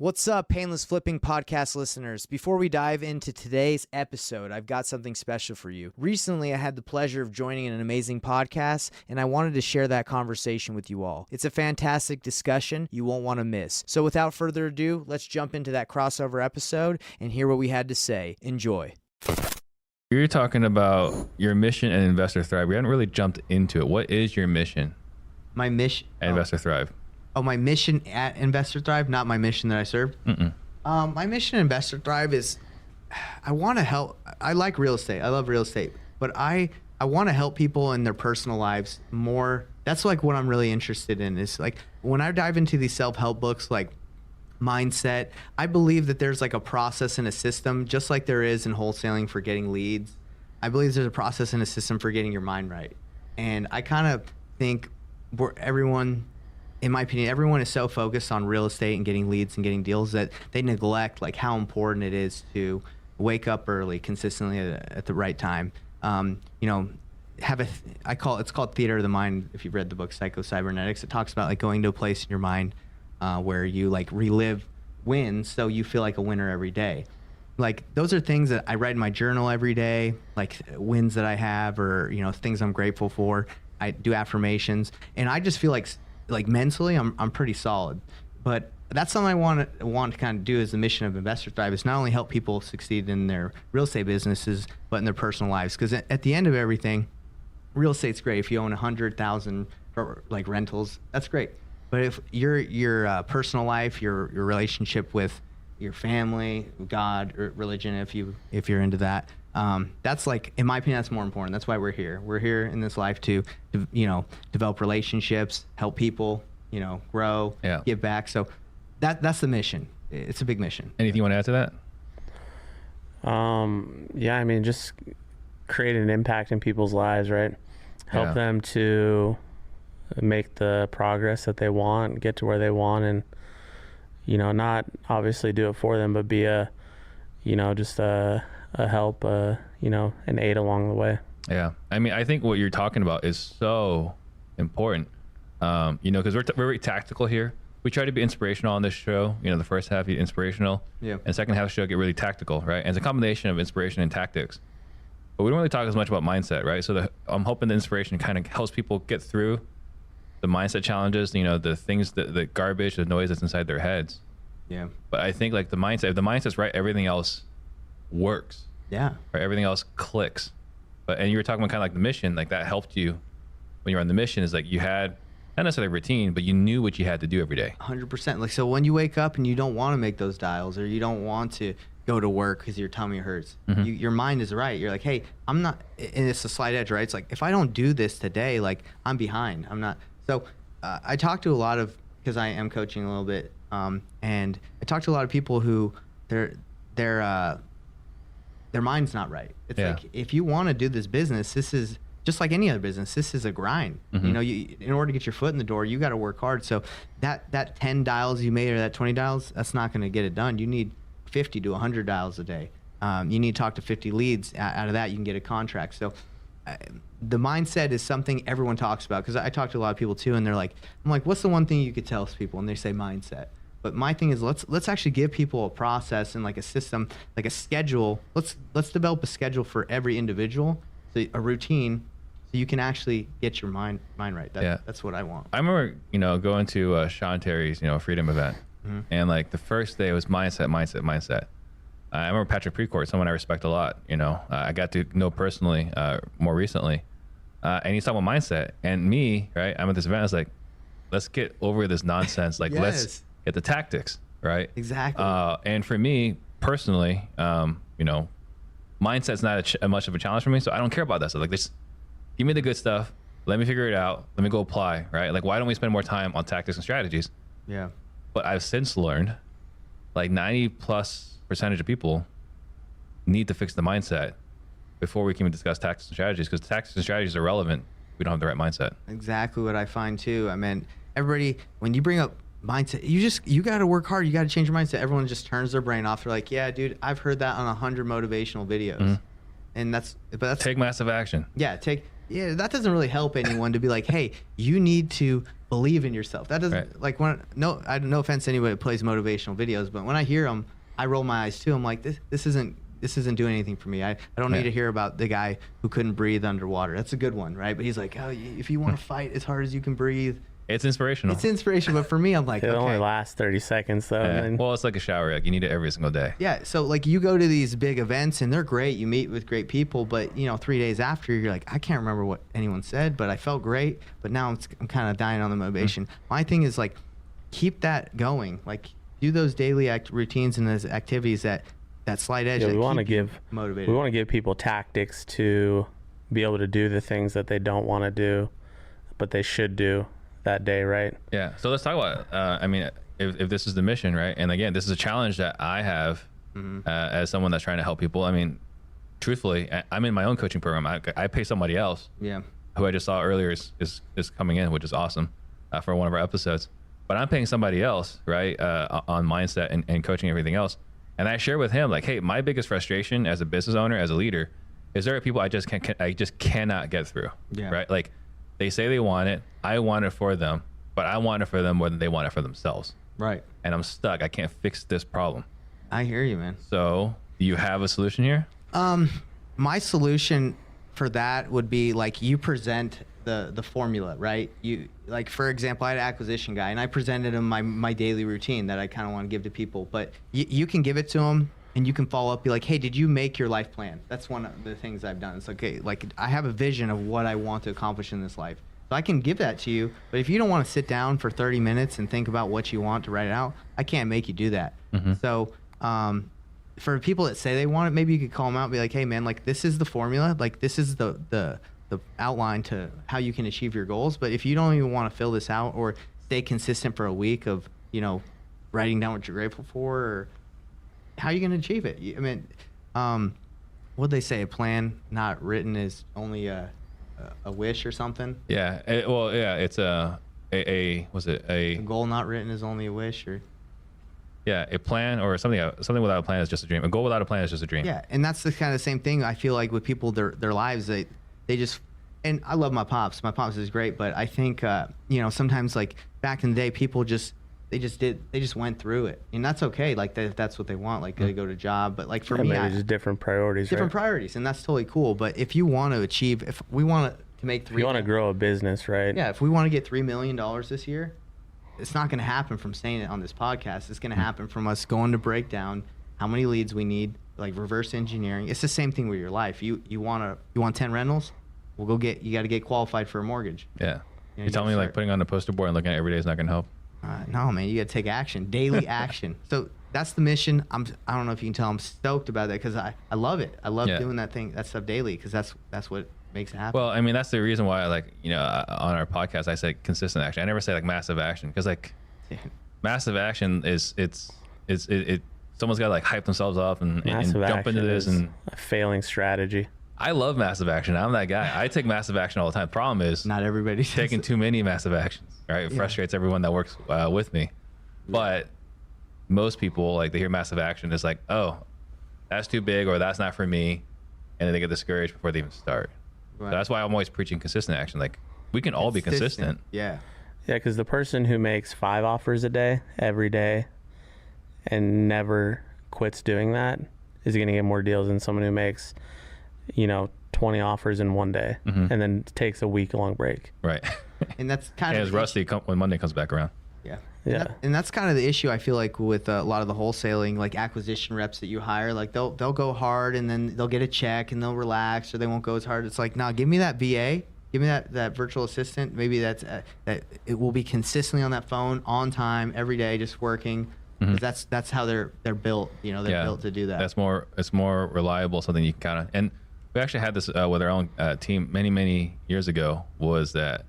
What's up, Painless Flipping podcast listeners? Before we dive into today's episode, I've got something special for you. Recently, I had the pleasure of joining an amazing podcast, and I wanted to share that conversation with you all. It's a fantastic discussion you won't want to miss. So without further ado, let's jump into that crossover episode and hear what we had to say. Enjoy. You're talking about your mission at Investor Thrive. We haven't really jumped into it. What is your mission? My mission at Investor Thrive. Oh, my mission at Investor Thrive, not my mission that I serve. My mission at Investor Thrive is I want to help. I like real estate. I love real estate, but I want to help people in their personal lives more. That's like what I'm really interested in is like when I dive into these self-help books, like mindset, I believe that there's like a process and a system, just like there is in wholesaling for getting leads. I believe there's a process and a system for getting your mind right. And I kind of think in my opinion, everyone is so focused on real estate and getting leads and getting deals that they neglect like how important it is to wake up early, consistently at the right time. It's called theater of the mind. If you've read the book Psycho-Cybernetics, it talks about like going to a place in your mind where you like relive wins, so you feel like a winner every day. Like those are things that I write in my journal every day, like wins that I have or things I'm grateful for. I do affirmations, and I just feel like mentally I'm pretty solid. But that's something I want to kind of do as the mission of Investor Thrive is not only help people succeed in their real estate businesses, but in their personal lives. Because at the end of everything, real estate's great. If you own 100,000 like rentals, that's great. But if your personal life, your relationship with your family, God, or religion, if you're into that, that's like, in my opinion, that's more important. That's why we're here. We're here in this life to develop relationships, help people, grow, give back. So that's the mission. It's a big mission. Anything you want to add to that? Just create an impact in people's lives, right? Help them to make the progress that they want, get to where they want, and not obviously do it for them, but be a help, an aid along the way. Yeah. I think what you're talking about is so important, because we're very tactical here. We try to be inspirational on this show. The first half, be inspirational. Yeah. And second half of the show, get really tactical, right? And it's a combination of inspiration and tactics. But we don't really talk as much about mindset, right? So I'm hoping the inspiration kind of helps people get through the mindset challenges, the things, the garbage, the noise that's inside their heads. Yeah. But I think like if the mindset's right, everything else works. Yeah. Right. Everything else clicks. And you were talking about kind of like the mission, like that helped you when you're on the mission is like you had not necessarily a routine, but you knew what you had to do every day. 100%. Like, so when you wake up and you don't want to make those dials or you don't want to go to work because your tummy hurts, your mind is right. You're like, hey, I'm not, and it's a slight edge, right? It's like, if I don't do this today, like I'm behind. I'm not. So I talk to a lot of, because I am coaching a little bit, and I talk to a lot of people who their mind's not right. It's like, if you want to do this business, this is just like any other business. This is a grind. In order to get your foot in the door, you got to work hard. So that 10 dials you made or that 20 dials, that's not going to get it done. You need 50 to 100 dials a day. You need to talk to 50 leads. Out of that, you can get a contract. So the mindset is something everyone talks about, because I talk to a lot of people too, and I'm like, what's the one thing you could tell people? And they say mindset. But my thing is, let's actually give people a process and like a system, like a schedule. Let's develop a schedule for every individual, so a routine, so you can actually get your mind right. That's what I want. I remember, going to Sean Terry's, Freedom event, and like the first day was mindset. I remember Patrick Precourt, someone I respect a lot. I got to know personally more recently, and he's talking about mindset. And me, right? I'm at this event. I was like, let's get over this nonsense. Like, let's get the tactics, right? Exactly. And for me personally, mindset's not much of a challenge for me, so I don't care about that stuff. Like, just give me the good stuff. Let me figure it out. Let me go apply, right? Like, why don't we spend more time on tactics and strategies? Yeah. But I've since learned, like 90+% of people need to fix the mindset before we can even discuss tactics and strategies, because tactics and strategies are relevant. We don't have the right mindset. Exactly what I find too. I mean, everybody, when you bring up mindset, you got to work hard. You got to change your mindset. Everyone just turns their brain off. They're like, yeah, dude, I've heard that on 100 motivational videos. And that's take massive action. Yeah. That doesn't really help anyone to be like, hey, you need to believe in yourself. That doesn't like when no offense to anybody that plays motivational videos, but when I hear them, I roll my eyes too. I'm like, this isn't doing anything for me. I don't need to hear about the guy who couldn't breathe underwater. That's a good one, right? But he's like, oh, if you want to fight as hard as you can breathe. It's inspirational. It's inspirational, but for me, I'm like, it okay. only lasts 30 seconds though. Yeah. Well, it's like a shower. Like you need it every single day. Yeah. So like you go to these big events and they're great. You meet with great people, but 3 days after you're like, I can't remember what anyone said, but I felt great. But now I'm kind of dying on the motivation. My thing is like, keep that going. Like do those daily routines and those activities that slight edge. Yeah, that we want to keep you give motivated. We want to give people tactics to be able to do the things that they don't want to do, but they should do that day, right? Yeah. So let's talk about. I mean, if this is the mission, right? And again, this is a challenge that I have as someone that's trying to help people. I mean, truthfully, I'm in my own coaching program. I pay somebody else. Yeah. Who I just saw earlier is coming in, which is awesome for one of our episodes. But I'm paying somebody else, right, on mindset and coaching and everything else. And I share with him like, hey, my biggest frustration as a business owner, as a leader, is there are people I just cannot get through. Yeah. Right. Like they say they want it. I want it for them, but I want it for them more than they want it for themselves. Right. And I'm stuck. I can't fix this problem. I hear you, man. So do you have a solution here? My solution for that would be like you present the formula, right? You like, for example, I had an acquisition guy and I presented him my daily routine that I kind of want to give to people, but you can give it to him and you can follow up, be like, hey, did you make your life plan? That's one of the things I've done. It's okay. Like I have a vision of what I want to accomplish in this life. So I can give that to you, but if you don't want to sit down for 30 minutes and think about what you want to write it out, I can't make you do that. So, for people that say they want it, maybe you could call them out and be like, hey man, like this is the formula. Like this is the outline to how you can achieve your goals. But if you don't even want to fill this out or stay consistent for a week of, writing down what you're grateful for, or how are you going to achieve it? I mean, what'd they say? A plan not written is only a wish or something? Yeah. It's a goal not written is only a wish, or yeah, a plan or something without a plan is just a dream. A goal without a plan is just a dream. Yeah, and that's the kind of same thing I feel like with people, their lives, they just, and I love my pops. My pops is great, but I think sometimes like back in the day, people just went through it, and that's okay. Like that's what they want. Like they go to job, but like for me, just different priorities. Different priorities, and that's totally cool. But if you want to achieve, if we want to make if you want to grow a business, right? Yeah, if we want to get $3 million this year, it's not going to happen from saying it on this podcast. It's going to happen from us going to break down how many leads we need, like reverse engineering. It's the same thing with your life. You want 10 rentals? Well, you got to get qualified for a mortgage. Yeah. You tell me like putting on the poster board and looking at it every day is not going to help. No, man, you got to take action, daily action. So that's the mission. I don't know if you can tell I'm stoked about that because I love it. I love doing that stuff daily because that's what makes it happen. Well, I mean, that's the reason why, like, on our podcast, I said consistent action. I never say like massive action because like massive action is someone's got to like hype themselves up and jump into this and a failing strategy. I love massive action. I'm that guy. I take massive action all the time. The problem is not everybody taking too many massive actions. Right? It frustrates everyone that works with me. But most people, like, they hear massive action, it's like, oh, that's too big or that's not for me, and then they get discouraged before they even start. Right. So that's why I'm always preaching consistent action. Like, we can all be consistent. Yeah. Yeah, because the person who makes 5 offers a day every day and never quits doing that is going to get more deals than someone who makes 20 offers in one day and then takes a week-long break. Right. And that's kind of it's rusty when Monday comes back around. Yeah. Yeah. And that's kind of the issue I feel like with a lot of the wholesaling, like acquisition reps that you hire, like they'll go hard and then they'll get a check and they'll relax or they won't go as hard. It's like, nah, give me that VA, give me that virtual assistant. Maybe that it will be consistently on that phone on time every day, just working. Because that's how they're built. They're built to do that. It's more reliable, something you can count on. And we actually had this with our own team many years ago. Was that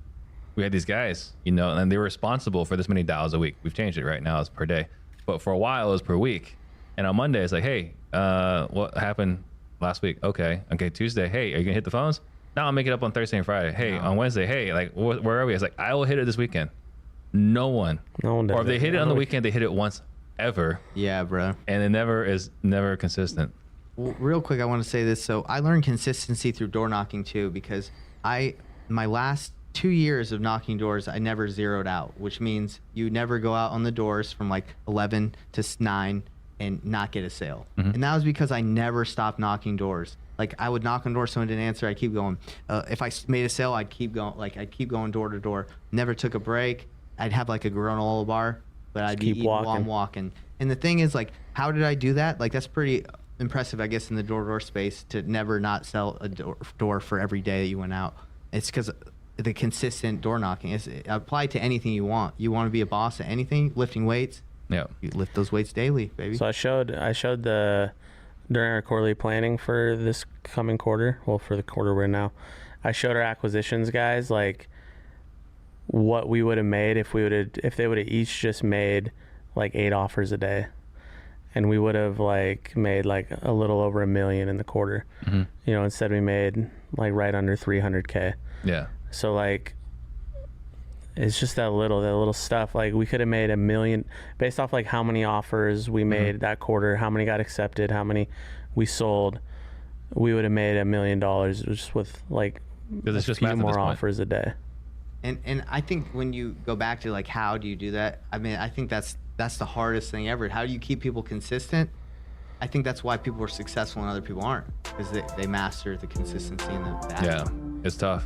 we had these guys, and they were responsible for this many dials a week. We've changed it right now; it's per day. But for a while, it was per week. And on Monday, it's like, hey, what happened last week? Okay, Tuesday, hey, are you gonna hit the phones? No, I'll make it up on Thursday and Friday. Hey, on Wednesday, hey, like where are we? It's like I will hit it this weekend. No one does. Or if they hit it on the weekend, they hit it once ever. Yeah, bro. And it never consistent. Well, real quick, I want to say this. So I learned consistency through door knocking too, because my last 2 years of knocking doors, I never zeroed out, which means you never go out on the doors from like 11 to 9 and not get a sale. And that was because I never stopped knocking doors. Like I would knock on doors, someone didn't answer, I'd keep going. If I made a sale, I'd keep going. Like I'd keep going door to door. Never took a break. I'd have like a granola bar, but I'd be eating while I'm walking. And the thing is, like, how did I do that? Like that's pretty impressive, I guess, in the door-to-door space to never not sell a door for every day that you went out. It's because the consistent door knocking is applied to anything you want. You want to be a boss at anything, lifting weights. Yeah, you lift those weights daily, baby. So I showed the during our quarterly planning for this coming quarter. Well, for the quarter we're in now, I showed our acquisitions guys like what we would have made if they would have each just made like 8 offers a day, and we would have like made like a little over $1 million in the quarter. You know, instead we made like right under 300K. Yeah. So like, it's just that little stuff. Like we could have made $1 million based off like how many offers we made that quarter, how many got accepted, how many we sold. We would have made $1 million just with like a few more offers a day. And I think when you go back to like how do you do that? I mean, I think that's the hardest thing ever. How do you keep people consistent? I think that's why people are successful and other people aren't, because they master the consistency and the Yeah, it's tough.